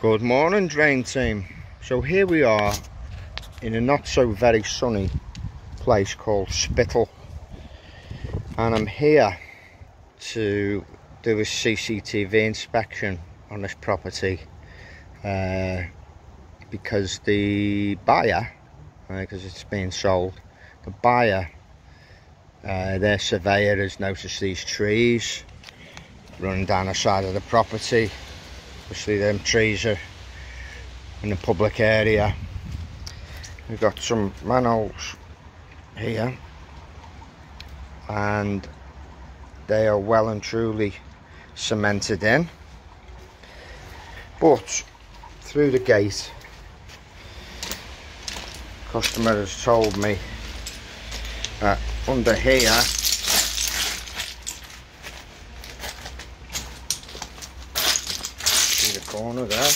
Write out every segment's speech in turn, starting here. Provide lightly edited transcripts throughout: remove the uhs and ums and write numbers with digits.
Good morning, drain team. So here we are in a not so very sunny place called Spittal, and I'm here to do a CCTV inspection on this property because the buyer, because it's being sold, the buyer, their surveyor has noticed these trees running down the side of the property. Obviously them trees are in a public area. We've got some manholes here and they are well and truly cemented in, but through the gate, customer has told me that under here corner there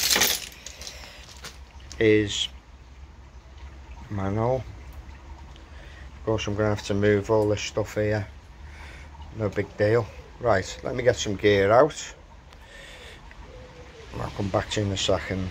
is manhole. Of course I'm going to have to move all this stuff here, no big deal. Right, let me get some gear out and I'll come back to you in a second.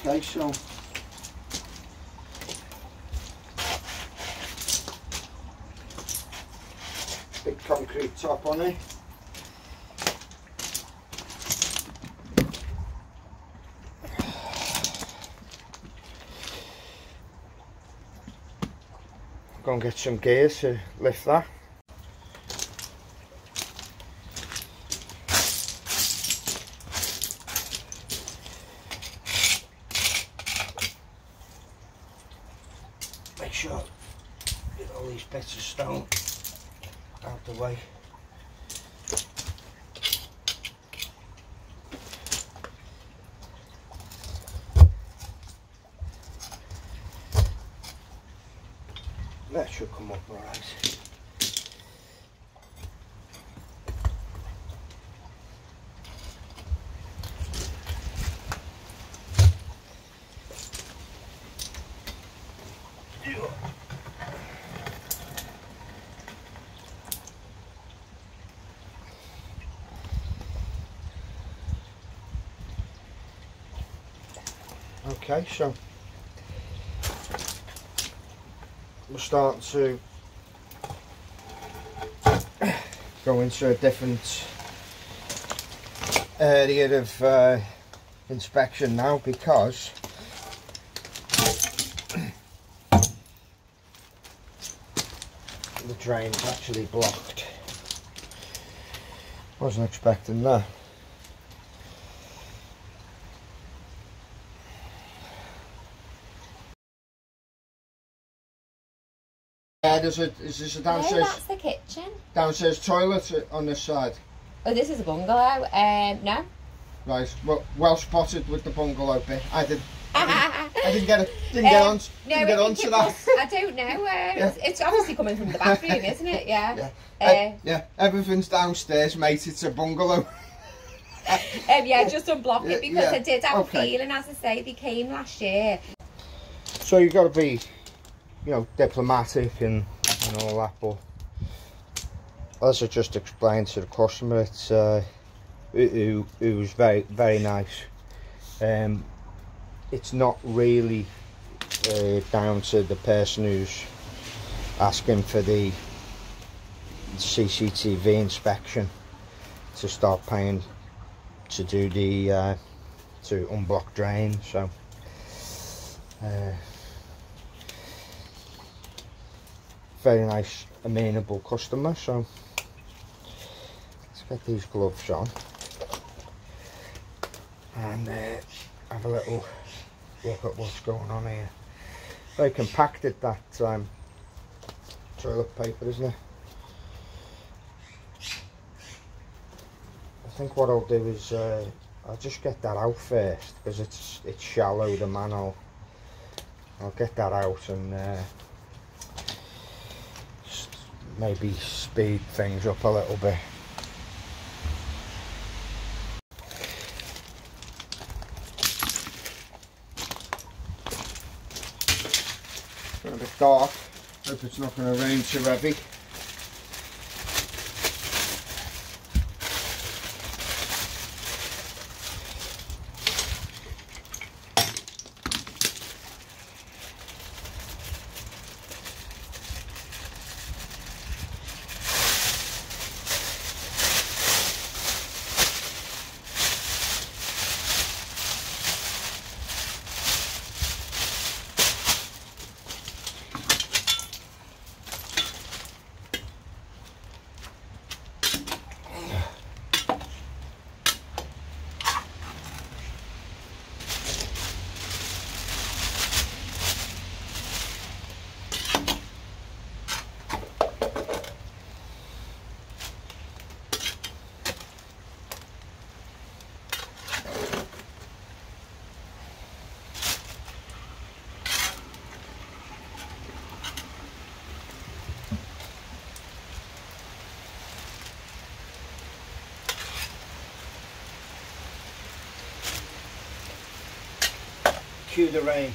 Okay, so big concrete top on it. Go and get some gear to lift that. Make sure get all these bits of stone out the way. That should come up all right. Okay, so we're starting to go into a different area of inspection now, because the drain's actually blocked. Wasn't expecting that. Is this a downstairs? No, that's the kitchen. Downstairs toilet on this side? Oh, this is a bungalow. No. Right, well spotted with the bungalow bit. I didn't get onto that. I don't know. Yeah. It's obviously coming from the bathroom, isn't it? Yeah. Yeah, everything's downstairs, mate. It's a bungalow. Yeah, just unblock it because I did have a feeling, as I say, they came last year. So you've got to be, you know, diplomatic and all that, but as I just explained to the customer, it's it was very nice. It's not really down to the person who's asking for the CCTV inspection to start paying to do the to unblock drain. So very nice, amenable customer. So let's get these gloves on. and have a little look at what's going on here. Very compacted, that toilet paper, isn't it? I think what I'll do is I'll just get that out first, because it's shallow, the manhole. I'll get that out and maybe speed things up a little bit. A bit dark, hope it's not going to rain too heavy. Cue the rain.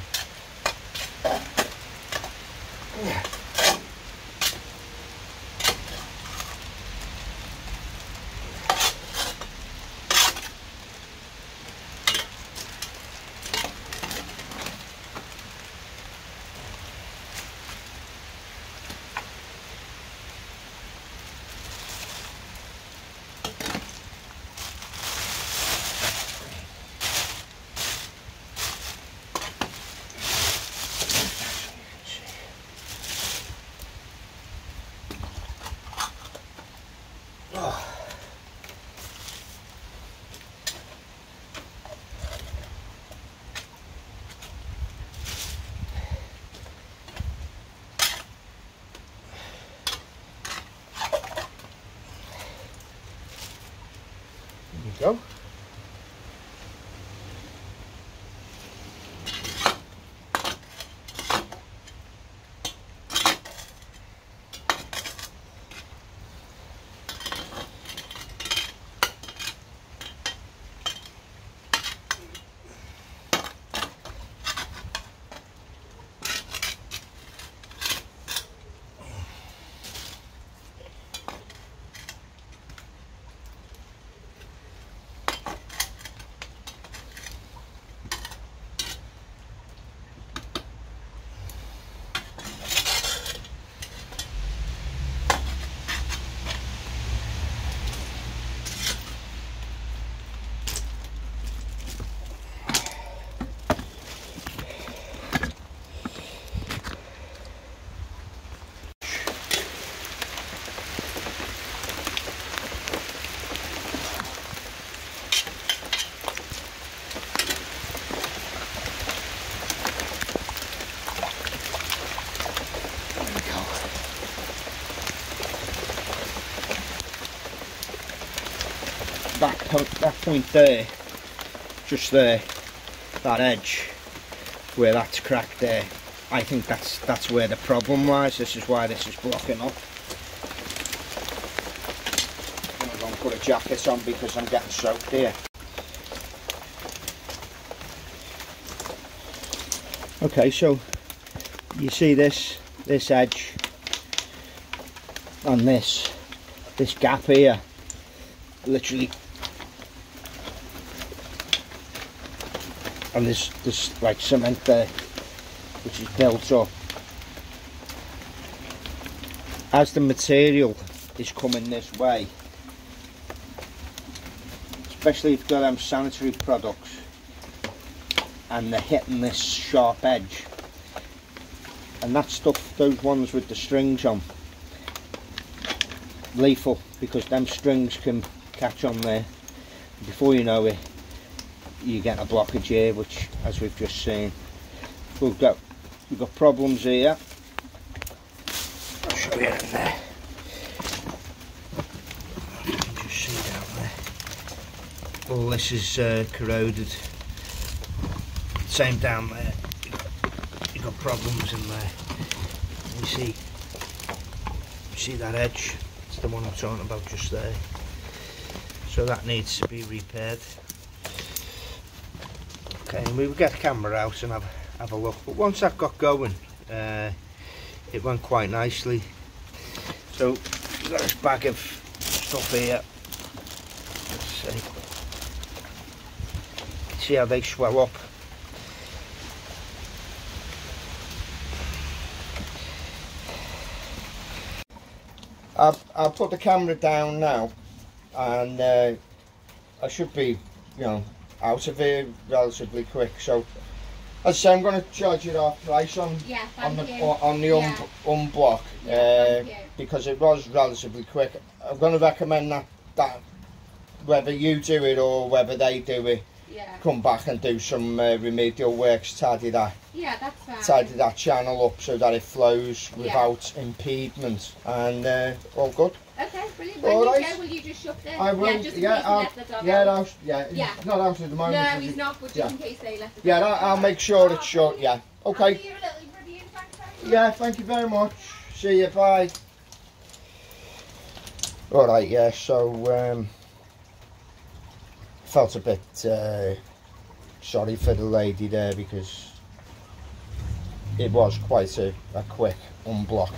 Go. That point there, just there, that edge where that's cracked there, I think that's where the problem lies. This is why this is blocking up. I'm going to put a jacket on because I'm getting soaked here. Okay, so you see this edge and this gap here, literally. And there's like cement there which is built up. As the material is coming this way, especially if you've got them sanitary products and they're hitting this sharp edge, and that stuff, those ones with the strings on, lethal, because them strings can catch on there. Before you know it, you get a blockage here, which, as we've just seen, we've got problems here. I'll show you in there. You can just see down there. All this is corroded. Same down there. You've got problems in there. You see that edge? It's the one I'm talking about just there. So that needs to be repaired. Okay, and we will get the camera out and have a look. But once that got going, it went quite nicely. So we've got this bag of stuff here. Let's see how they swell up. I'll put the camera down now, and I should be, out of here relatively quick. So, as I say, I'm going to charge it off price on the unblock, because it was relatively quick. I'm going to recommend that whether you do it or whether they do it, come back and do some remedial works, tidy that channel up so that it flows without impediment, and all good. Okay, brilliant. When you go, will you just shut the... I will, just yeah, he's not out at the moment. No, he's not, but just in case they let the dog out. I'll make sure it's shut, yeah. Okay. Yeah, thank you very much. See you, bye. Alright, yeah, so, felt a bit sorry for the lady there, because it was quite a quick unblock.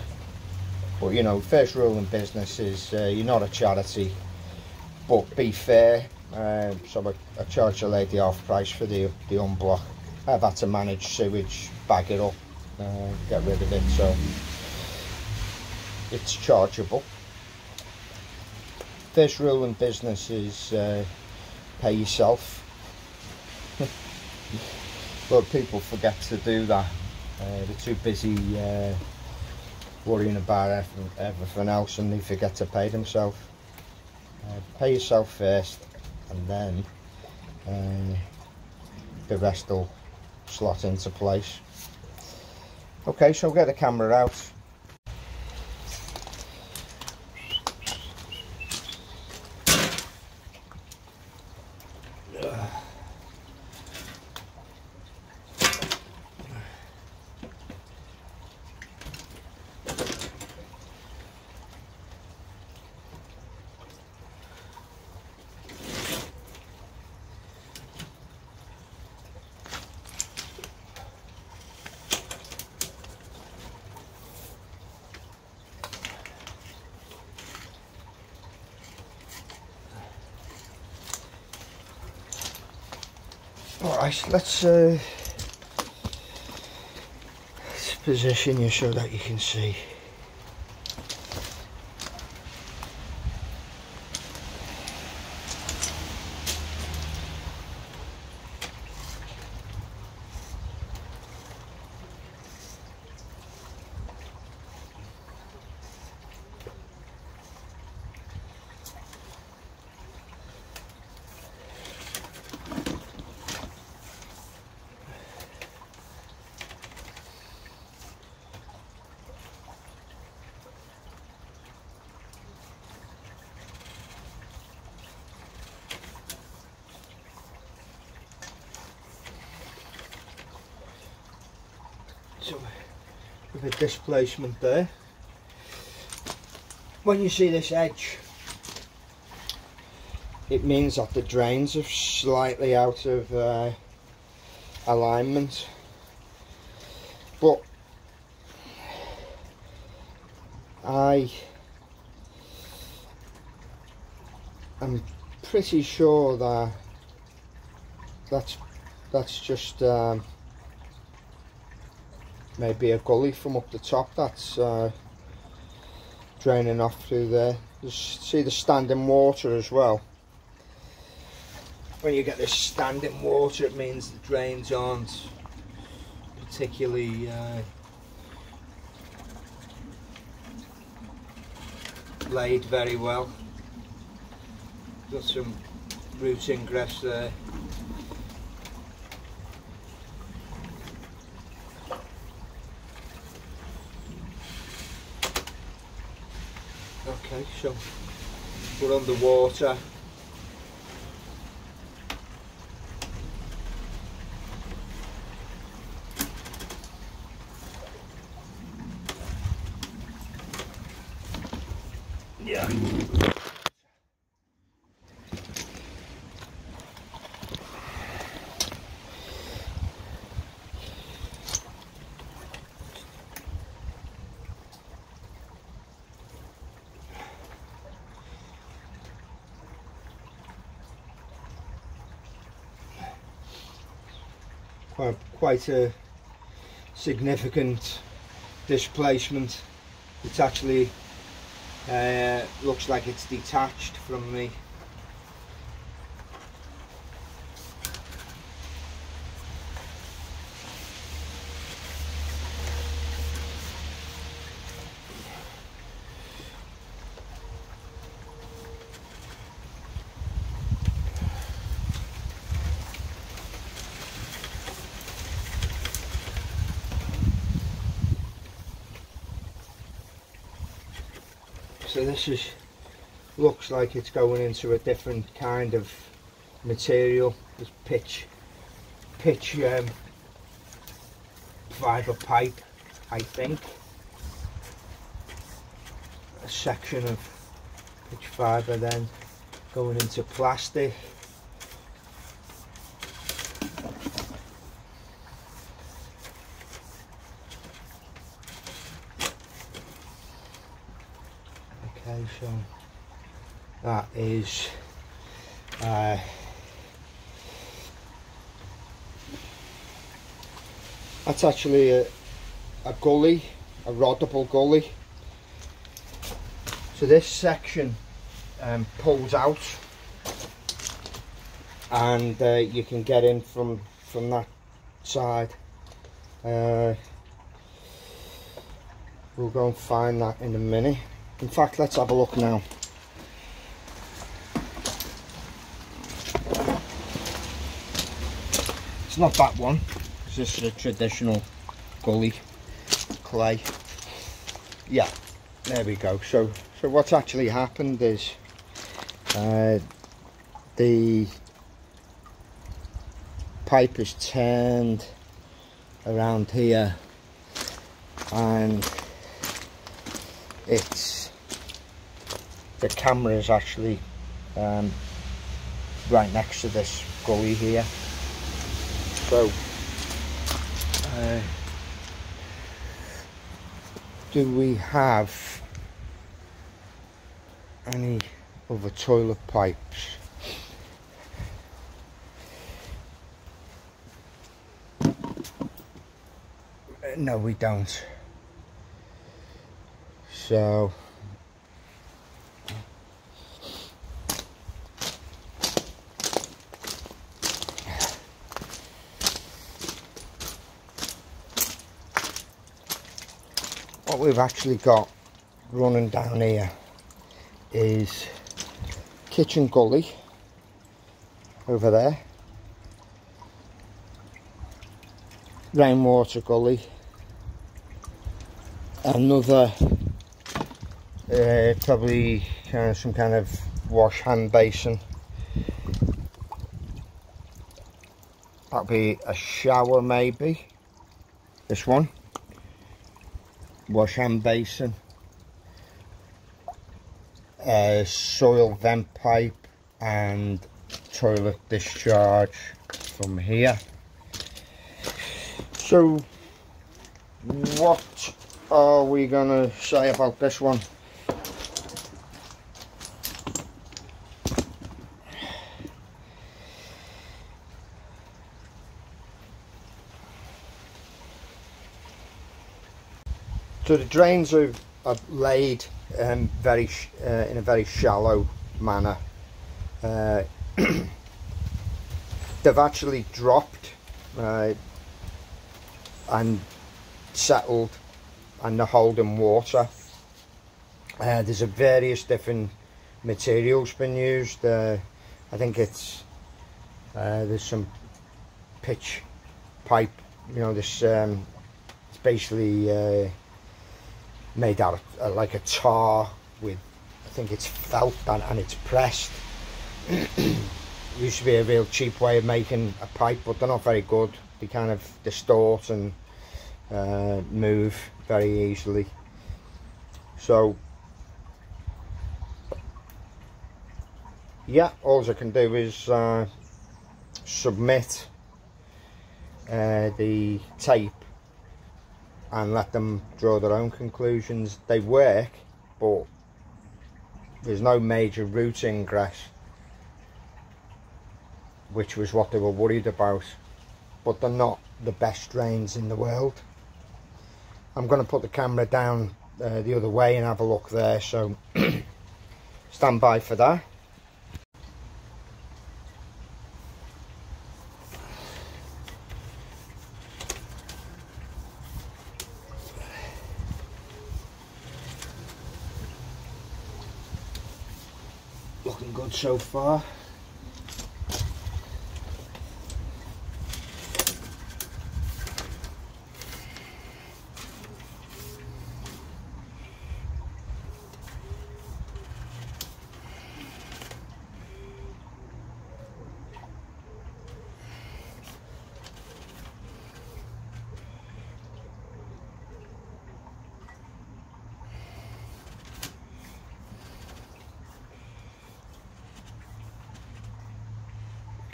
But first rule in business is you're not a charity, but be fair. So I charged the lady half price for the unblock. I've had to manage sewage, bag it up, get rid of it, so it's chargeable. First rule in business is pay yourself. But people forget to do that. They're too busy worrying about everything else, and they forget to pay themselves. Pay yourself first, and then the rest will slot into place. Okay, so get the camera out. Alright, let's position you so that you can see. So, with a displacement there. When you see this edge, it means that the drains are slightly out of alignment. But I am pretty sure that that's just maybe a gully from up the top that's draining off through there. You see the standing water as well. When you get this standing water, it means the drains aren't particularly laid very well. Got some root ingress there. Okay, so we're underwater. Yeah. Quite a significant displacement. It's actually looks like it's detached from me. So this is looks like it's going into a different kind of material. This pitch fibre pipe, I think. A section of pitch fibre then going into plastic. Okay, so that is that's actually a gully, a roddable gully. So this section pulls out, and you can get in from that side. We'll go and find that in a minute. In fact, let's have a look now. It's not that one, because this is a traditional gully clay. Yeah, there we go. So what's actually happened is the pipe is turned around here, and the camera is actually right next to this gully here. So do we have any other toilet pipes? No, we don't. So what we've actually got running down here is kitchen gully over there, rainwater gully, another probably some kind of wash hand basin. That'll be a shower, maybe. This one, wash hand basin, soil vent pipe, and toilet discharge from here. So what are we gonna say about this one? So the drains are laid in a very shallow manner. They've actually dropped and settled, and they're holding water. There's a various different materials been used. I think it's there's some pitch pipe, you know, this it's basically made out of like a tar with think it's felt and it's pressed. Used to be a real cheap way of making a pipe, but they're not very good. They kind of distort and move very easily. So yeah, all I can do is submit the tape and let them draw their own conclusions. They work, but there's no major root ingress, which was what they were worried about. But they're not the best drains in the world. I'm going to put the camera down the other way and have a look there, so stand by for that. Looking good so far.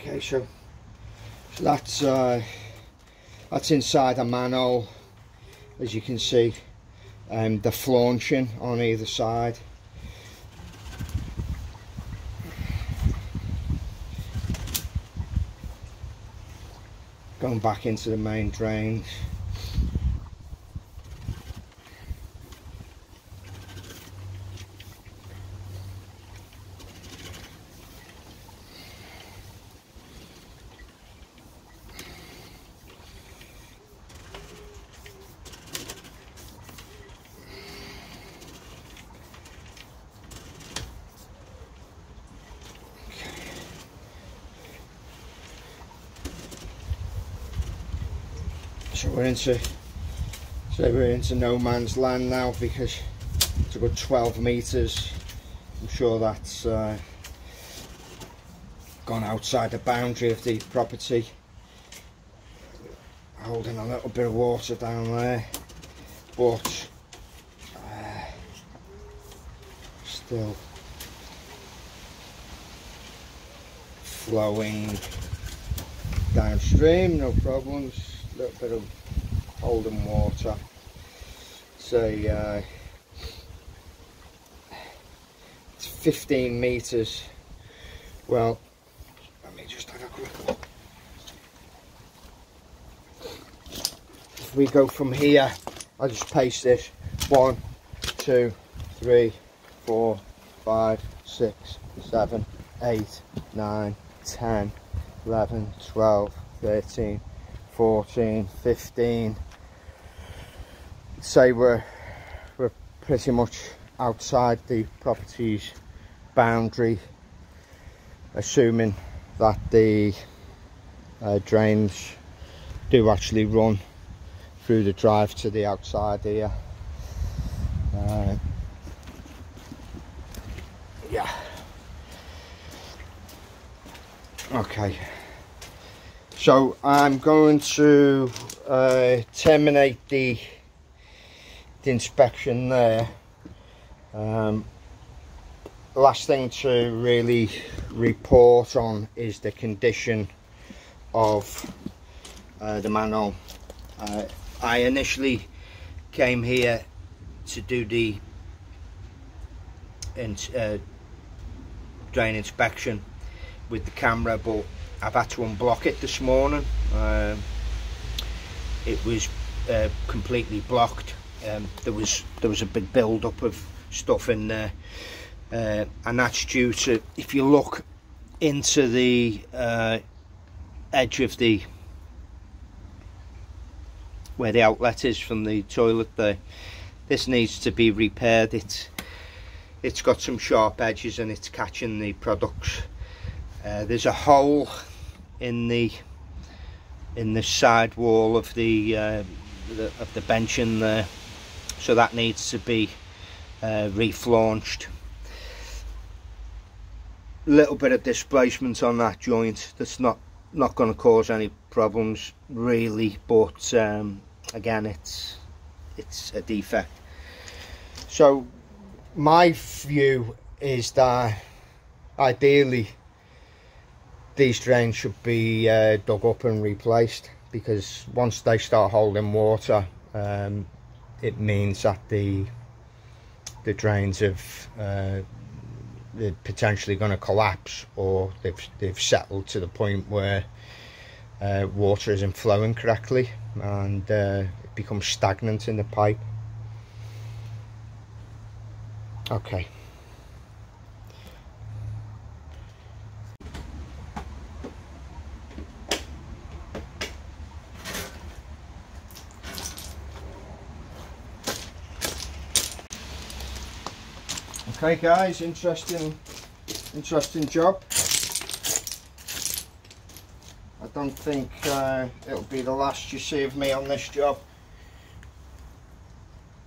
Okay, so that's inside a manhole, as you can see. The flaunching on either side. Going back into the main drains. So we're into no man's land now, because it's a good 12 meters. I'm sure that's gone outside the boundary of the property. Holding a little bit of water down there, but still flowing downstream, no problems. A little bit of holding water. So it's 15 meters. Well, let me just have a quick look. If we go from here, I'll just paste this. 1, 2, 3, 4, 5, 6, 7, 8, 9, 10, 11, 12, 13, 14, 15. Say we're pretty much outside the property's boundary, assuming that the drains do actually run through the drive to the outside here. Yeah. Okay. So I'm going to terminate the inspection there. Last thing to really report on is the condition of the manhole. I initially came here to do the drain inspection with the camera, but I've had to unblock it this morning. It was completely blocked. There was a big build-up of stuff in there, and that's due to, if you look into the edge of the where the outlet is from the toilet there, this needs to be repaired. It's got some sharp edges and it's catching the products. There's a hole in the side wall of the bench in there, so that needs to be reflaunched. little bit of displacement on that joint. That's not going to cause any problems really, but again, it's a defect. So my view is that ideally these drains should be dug up and replaced, because once they start holding water, it means that the drains they're potentially going to collapse, or they've settled to the point where water isn't flowing correctly, and it becomes stagnant in the pipe. Okay. Okay guys, interesting job. I don't think it'll be the last you see of me on this job.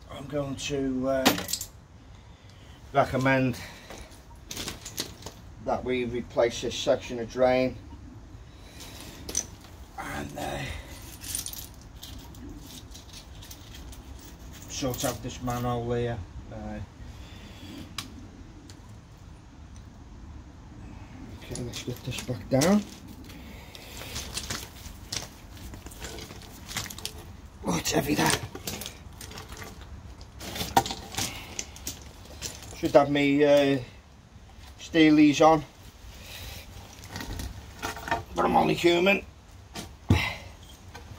I'm going to recommend that we replace this section of drain and sort out this manhole here. Okay, let's get this back down. Oh, it's heavy that. Should have me steelies on, but I'm only human.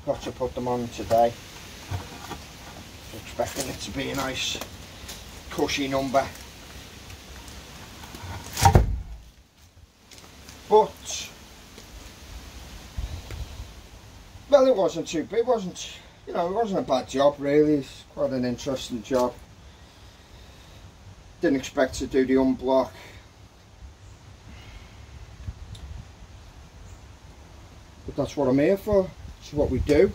Got to put them on today. Expecting it to be a nice cushy number. But, well, it wasn't too big. It wasn't, you know, it wasn't a bad job really. It's quite an interesting job. Didn't expect to do the unblock. But that's what I'm here for. It's what we do.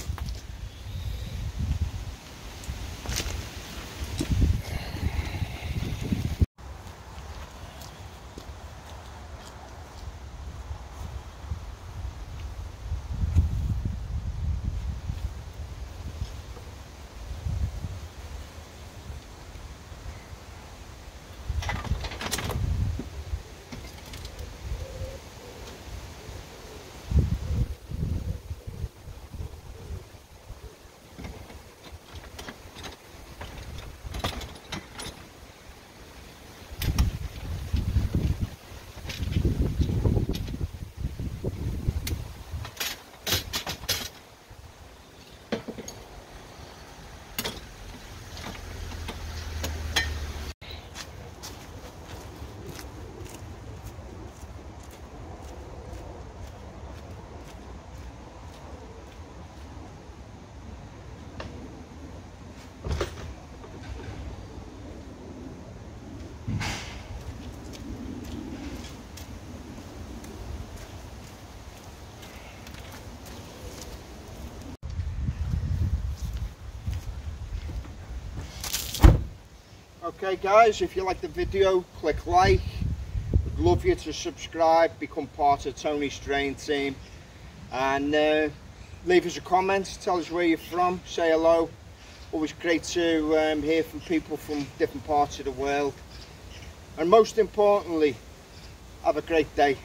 Okay guys, if you like the video, click like. I'd love you to subscribe, become part of Tony's Drain team, and leave us a comment, tell us where you're from, say hello. Always great to hear from people from different parts of the world, and most importantly, have a great day.